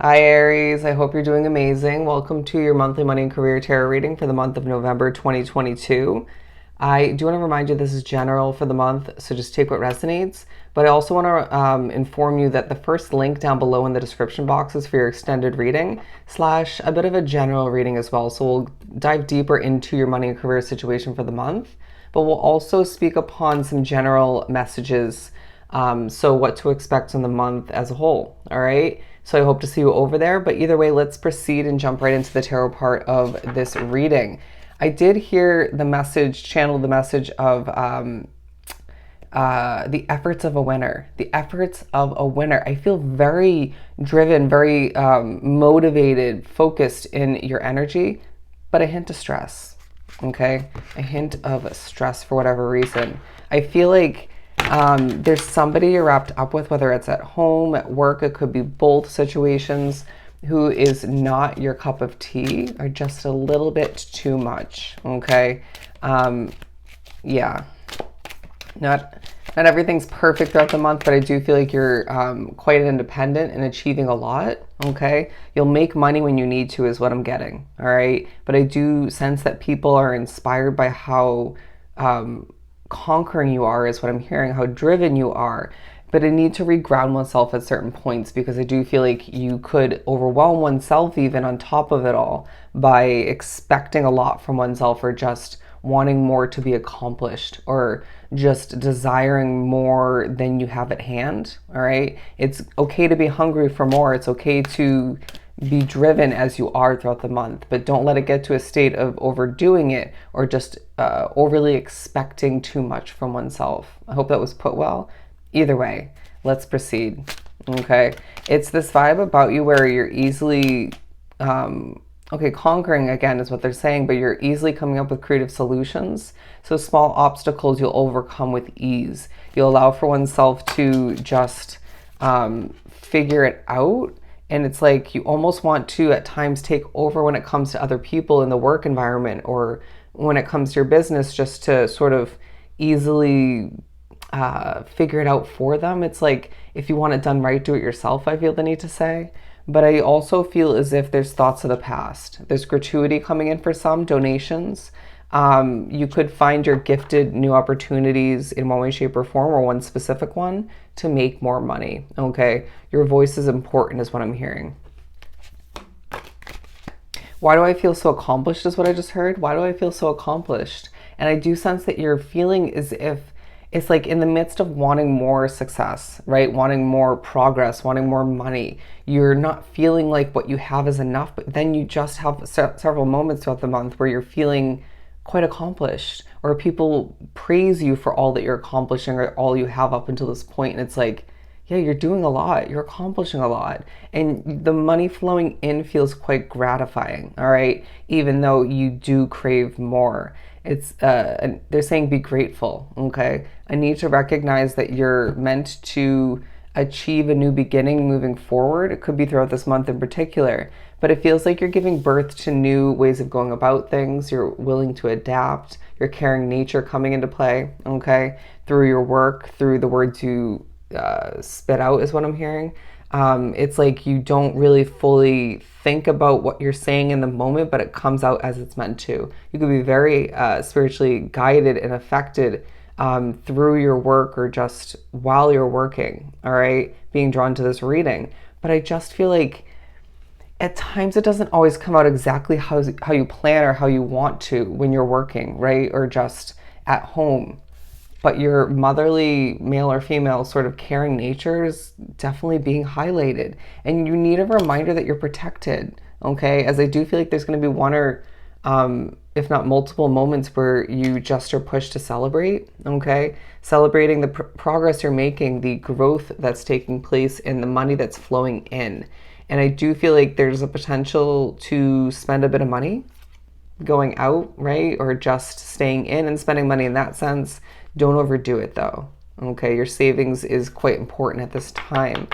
Hi Aries, I hope you're doing amazing. Welcome to your monthly money and career tarot reading for the month of November 2022. I do want to remind you this is general for the month, so just take what resonates. But I also want to inform you that the first link down below in the description box is for your extended reading slash a bit of a general reading as well. So we'll dive deeper into your money and career situation for the month, but we'll also speak upon some general messages. So what to expect in the month as a whole. All right. So I hope to see you over there. But either way, let's proceed and jump right into the tarot part of this reading. I did hear the message, channel the message of the efforts of a winner. The efforts of a winner. I feel very driven, very motivated, focused in your energy, but a hint of stress. Okay, a hint of stress for whatever reason. I feel like there's somebody you're wrapped up with, whether it's at home, at work, it could be both situations, who is not your cup of tea or just a little bit too much. Okay. Yeah. Not everything's perfect throughout the month, but I do feel like you're quite independent and achieving a lot. Okay. You'll make money when you need to is what I'm getting. All right. But I do sense that people are inspired by how conquering you are is what I'm hearing, how driven you are. But I need to reground oneself at certain points because I do feel like you could overwhelm oneself even on top of it all by expecting a lot from oneself or just wanting more to be accomplished or just desiring more than you have at hand. All right. It's okay to be hungry for more. It's okay to be driven as you are throughout the month, but don't let it get to a state of overdoing it or just overly expecting too much from oneself. I hope that was put well. Either way, let's proceed. Okay. It's this vibe about you where you're easily, conquering again is what they're saying, but you're easily coming up with creative solutions. So small obstacles you'll overcome with ease. You'll allow for oneself to just figure it out. And it's like you almost want to at times take over when it comes to other people in the work environment or when it comes to your business, just to sort of easily figure it out for them. It's like if you want it done right, do it yourself, I feel the need to say. But I also feel as if there's thoughts of the past. There's gratuity coming in for some, donations. You could find your gifted new opportunities in one way, shape, or form, or one specific one to make more money. Okay. Your voice is important, is what I'm hearing. Why do I feel so accomplished, is what I just heard. Why do I feel so accomplished? And I do sense that you're feeling as if it's like in the midst of wanting more success, right? Wanting more progress, wanting more money. You're not feeling like what you have is enough, but then you just have several moments throughout the month where you're feeling quite accomplished, or people praise you for all that you're accomplishing or all you have up until this point. And it's like, yeah, you're doing a lot, you're accomplishing a lot, and the money flowing in feels quite gratifying. All right. Even though you do crave more, it's they're saying be grateful. Okay. I need to recognize that you're meant to achieve a new beginning moving forward. It could be throughout this month in particular, but it feels like you're giving birth to new ways of going about things. You're willing to adapt. You're carrying nature coming into play. Okay. Through your work, through the words you spit out is what I'm hearing. It's like you don't really fully think about what you're saying in the moment, but it comes out as it's meant to. You could be very spiritually guided and affected through your work or just while you're working, all right, being drawn to this reading. But I just feel like at times it doesn't always come out exactly how you plan or how you want to when you're working, right, or just at home. But your motherly, male or female, sort of caring nature is definitely being highlighted. And you need a reminder that you're protected, okay? As I do feel like there's going to be one or, if not multiple moments where you just are pushed to celebrate, okay? Celebrating the progress you're making, the growth that's taking place, and the money that's flowing in. And I do feel like there's a potential to spend a bit of money going out, right? Or just staying in and spending money in that sense. Don't overdo it though. Okay, your savings is quite important at this time.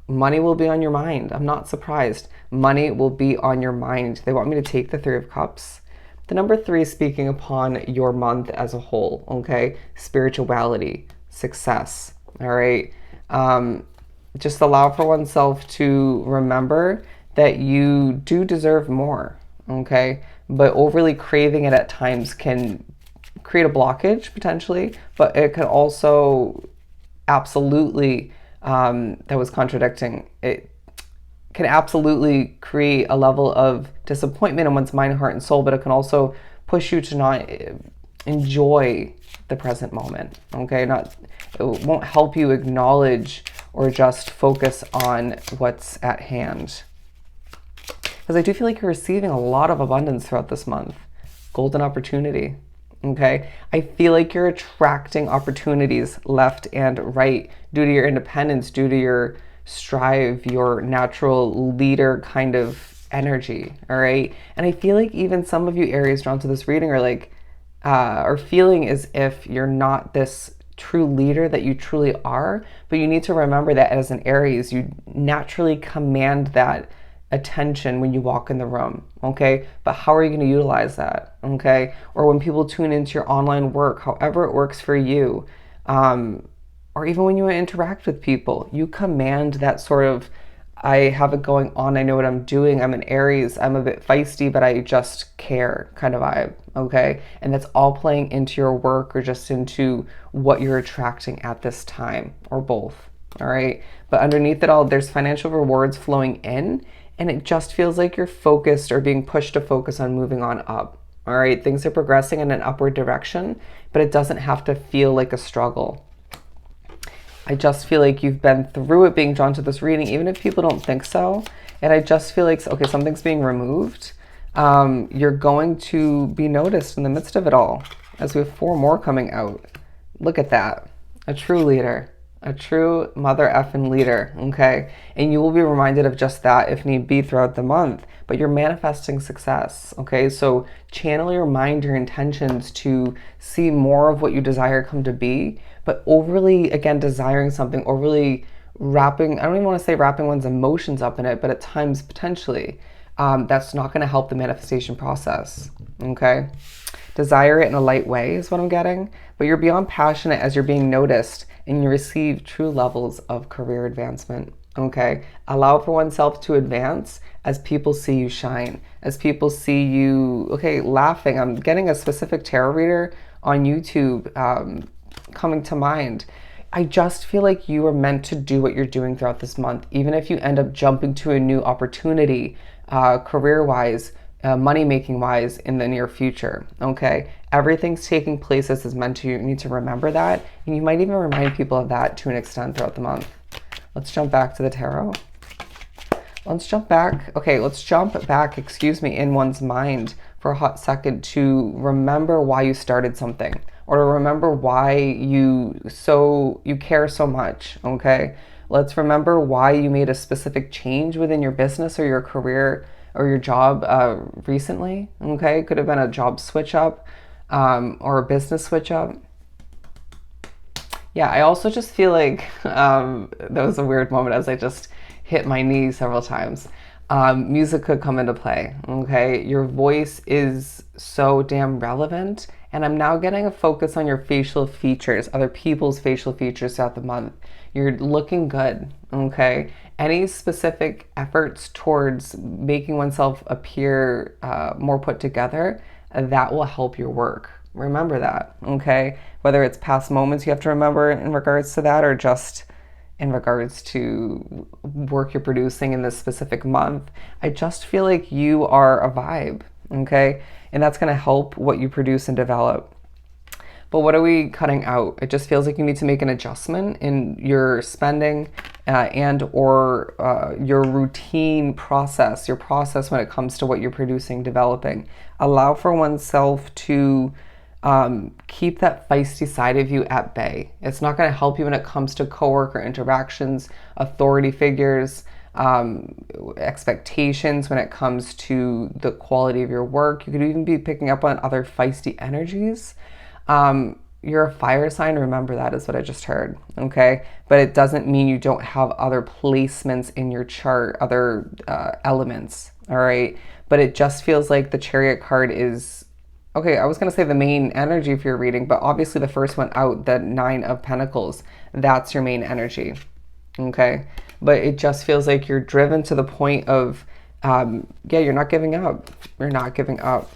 Money will be on your mind. I'm not surprised. Money will be on your mind. They want me to take the Three of Cups. The number 3 is speaking upon your month as a whole. Okay, spirituality, success. All right. just allow for oneself to remember that you do deserve more, okay? But overly craving it at times can create a blockage potentially, but it can also absolutely, that was contradicting. It can absolutely create a level of disappointment in one's mind, heart, and soul, but it can also push you to not enjoy the present moment. Okay, not it won't help you acknowledge or just focus on what's at hand. Because I do feel like you're receiving a lot of abundance throughout this month. Golden opportunity. Okay, I feel like you're attracting opportunities left and right due to your independence, due to your strive, your natural leader kind of energy. All right, and I feel like even some of you Aries drawn to this reading are like, are feeling as if you're not this true leader that you truly are, but you need to remember that as an Aries, you naturally command that attention when you walk in the room, okay? But how are you going to utilize that, okay? Or when people tune into your online work, however it works for you, or even when you interact with people, you command that sort of, I have it going on, I know what I'm doing, I'm an Aries, I'm a bit feisty, but I just care kind of vibe, okay? And that's all playing into your work or just into what you're attracting at this time, or both, all right? But underneath it all, there's financial rewards flowing in, and it just feels like you're focused or being pushed to focus on moving on up. All right, things are progressing in an upward direction, but it doesn't have to feel like a struggle. I just feel like you've been through it being drawn to this reading, even if people don't think so. And I just feel like, okay, something's being removed. You're going to be noticed in the midst of it all, as we have 4 more coming out. Look at that. A true leader. A true mother effing leader, okay? And you will be reminded of just that if need be throughout the month, but you're manifesting success, okay? So channel your mind, your intentions to see more of what you desire come to be, but overly, again, desiring something, overly wrapping, I don't even want to say wrapping one's emotions up in it, but at times potentially, that's not going to help the manifestation process, okay? Desire it in a light way is what I'm getting, but you're beyond passionate as you're being noticed and you receive true levels of career advancement, okay? Allow for oneself to advance as people see you shine, as people see you, okay, laughing. I'm getting a specific tarot reader on YouTube coming to mind. I just feel like you are meant to do what you're doing throughout this month, even if you end up jumping to a new opportunity, career-wise, money-making wise in the near future, okay? Everything's taking place as it's meant to. You need to remember that, and you might even remind people of that to an extent throughout the month. Let's jump back to the tarot. Let's jump back. Okay, let's jump back, excuse me, in one's mind for a hot second to remember why you started something, or to remember why you care so much, okay? Let's remember why you made a specific change within your business or your career or your job recently, okay? Could have been a job switch up or a business switch up. Yeah, I also just feel like that was a weird moment as I just hit my knee several times. Music could come into play, okay? Your voice is so damn relevant, and I'm now getting a focus on your facial features, other people's facial features throughout the month. You're looking good, okay? Any specific efforts towards making oneself appear more put together, that will help your work. Remember that, okay? Whether it's past moments you have to remember in regards to that, or just in regards to work you're producing in this specific month, I just feel like you are a vibe, okay? And that's gonna help what you produce and develop. But what are we cutting out? It just feels like you need to make an adjustment in your spending and or your routine process, your process when it comes to what you're producing, developing. Allow for oneself to keep that feisty side of you at bay. It's not going to help you when it comes to coworker interactions, authority figures, expectations when it comes to the quality of your work. You could even be picking up on other feisty energies. You're a fire sign, remember that is what I just heard, okay? But it doesn't mean you don't have other placements in your chart, other elements, all right? But it just feels like the Chariot card is, okay, I was gonna say the main energy for your reading, but obviously the first one out, the 9 of Pentacles, that's your main energy, Okay. But it just feels like you're driven to the point of, yeah, you're not giving up. You're not giving up.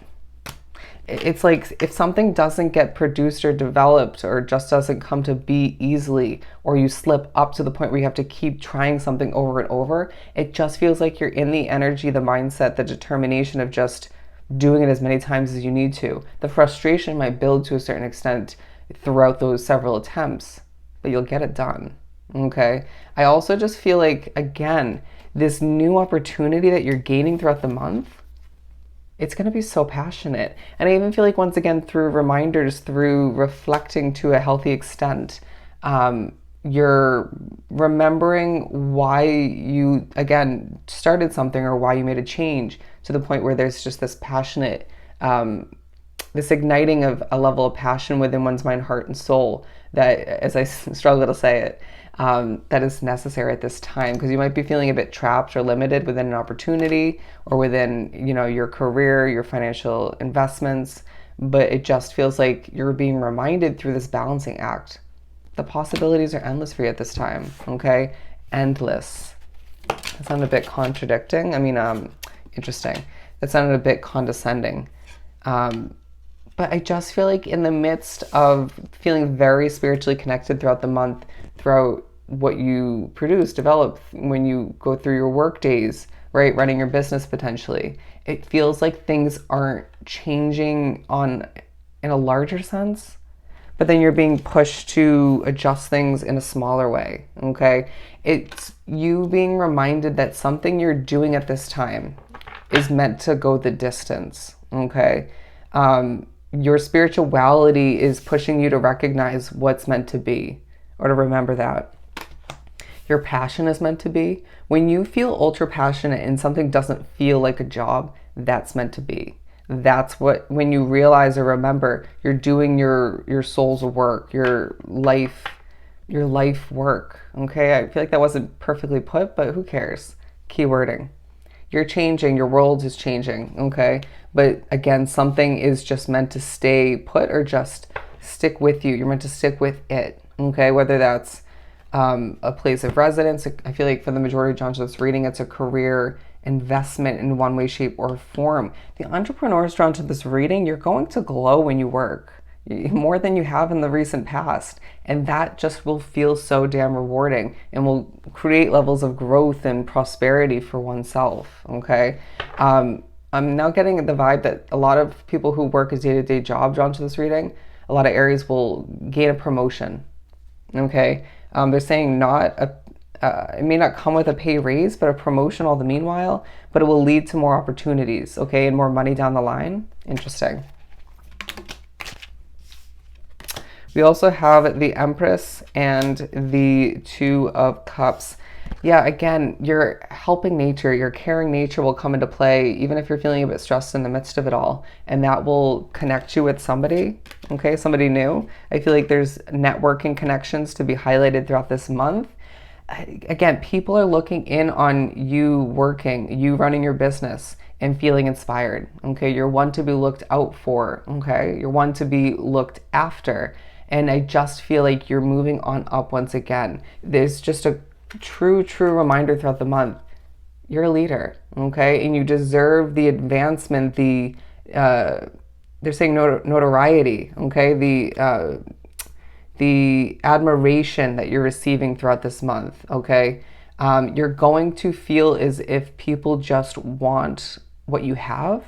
It's like if something doesn't get produced or developed or just doesn't come to be easily, or you slip up to the point where you have to keep trying something over and over, it just feels like you're in the energy, the mindset, the determination of just doing it as many times as you need to. The frustration might build to a certain extent throughout those several attempts, but you'll get it done. Okay. I also just feel like, again, this new opportunity that you're gaining throughout the month, it's going to be so passionate. And I even feel like, once again, through reminders, through reflecting to a healthy extent, you're remembering why you, again, started something or why you made a change, to the point where there's just this passionate, this igniting of a level of passion within one's mind, heart, and soul that, as I struggle to say it, that is necessary at this time, because you might be feeling a bit trapped or limited within an opportunity or within, your career, your financial investments, but it just feels like you're being reminded through this balancing act. The possibilities are endless for you at this time, okay? Endless. That sounded a bit contradicting. I mean, interesting. That sounded a bit condescending. But I just feel like, in the midst of feeling very spiritually connected throughout the month, throughout what you produce, develop, when you go through your work days, right, running your business potentially, it feels like things aren't changing in a larger sense, but then you're being pushed to adjust things in a smaller way, okay? It's you being reminded that something you're doing at this time is meant to go the distance, okay? Your spirituality is pushing you to recognize what's meant to be, or to remember that. Your passion is meant to be. When you feel ultra passionate and something doesn't feel like a job, that's meant to be. That's when you realize or remember you're doing your soul's work, your life work. Okay, I feel like that wasn't perfectly put, but who cares? Keywording. You're changing, your world is changing, okay? But again, something is just meant to stay put or just stick with you. You're meant to stick with it, okay? Whether that's a place of residence. I feel like for the majority of John this reading, it's a career investment in one way, shape, or form. The entrepreneurs drawn to this reading, you're going to glow when you work more than you have in the recent past. And that just will feel so damn rewarding and will create levels of growth and prosperity for oneself, okay? I'm now getting the vibe that a lot of people who work a day-to-day job drawn to this reading, a lot of Aries will gain a promotion, okay? They're saying it may not come with a pay raise, but a promotion all the meanwhile, but it will lead to more opportunities, okay, and more money down the line. Interesting. We also have the Empress and the Two of Cups. Yeah, again, your helping nature, your caring nature will come into play, even if you're feeling a bit stressed in the midst of it all. And that will connect you with somebody, okay, somebody new. I feel like there's networking connections to be highlighted throughout this month. Again, people are looking in on you working, you running your business and feeling inspired, okay? You're one to be looked out for, okay? You're one to be looked after. And I just feel like you're moving on up once again. There's just a true reminder throughout the month. You're a leader, okay? And you deserve the advancement, they're saying notoriety, okay? The admiration that you're receiving throughout this month, okay? You're going to feel as if people just want what you have,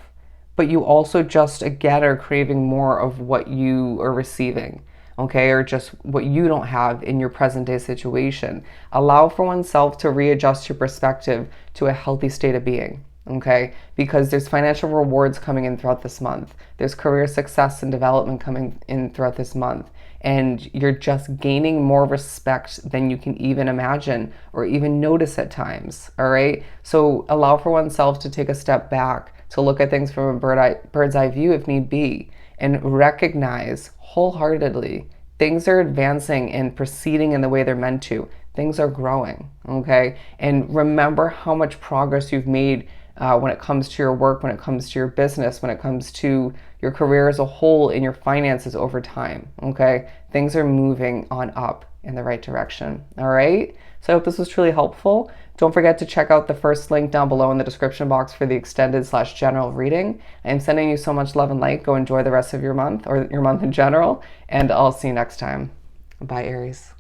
but you also just, again, are craving more of what you are receiving, okay? Or just what you don't have in your present day situation. Allow for oneself to readjust your perspective to a healthy state of being, okay? Because there's financial rewards coming in throughout this month. There's career success and development coming in throughout this month. And you're just gaining more respect than you can even imagine or even notice at times, all right? So allow for oneself to take a step back, to look at things from a bird's eye view if need be, and recognize wholeheartedly things are advancing and proceeding in the way they're meant to. Things are growing, okay? And remember how much progress you've made when it comes to your work, when it comes to your business, when it comes to your career as a whole, in your finances over time, okay? Things are moving on up in the right direction. All right. So I hope this was truly helpful. Don't forget to check out the first link down below in the description box for the extended/general reading. I am sending you so much love and light. Go enjoy the rest of your month, or your month in general, and I'll see you next time. Bye, Aries.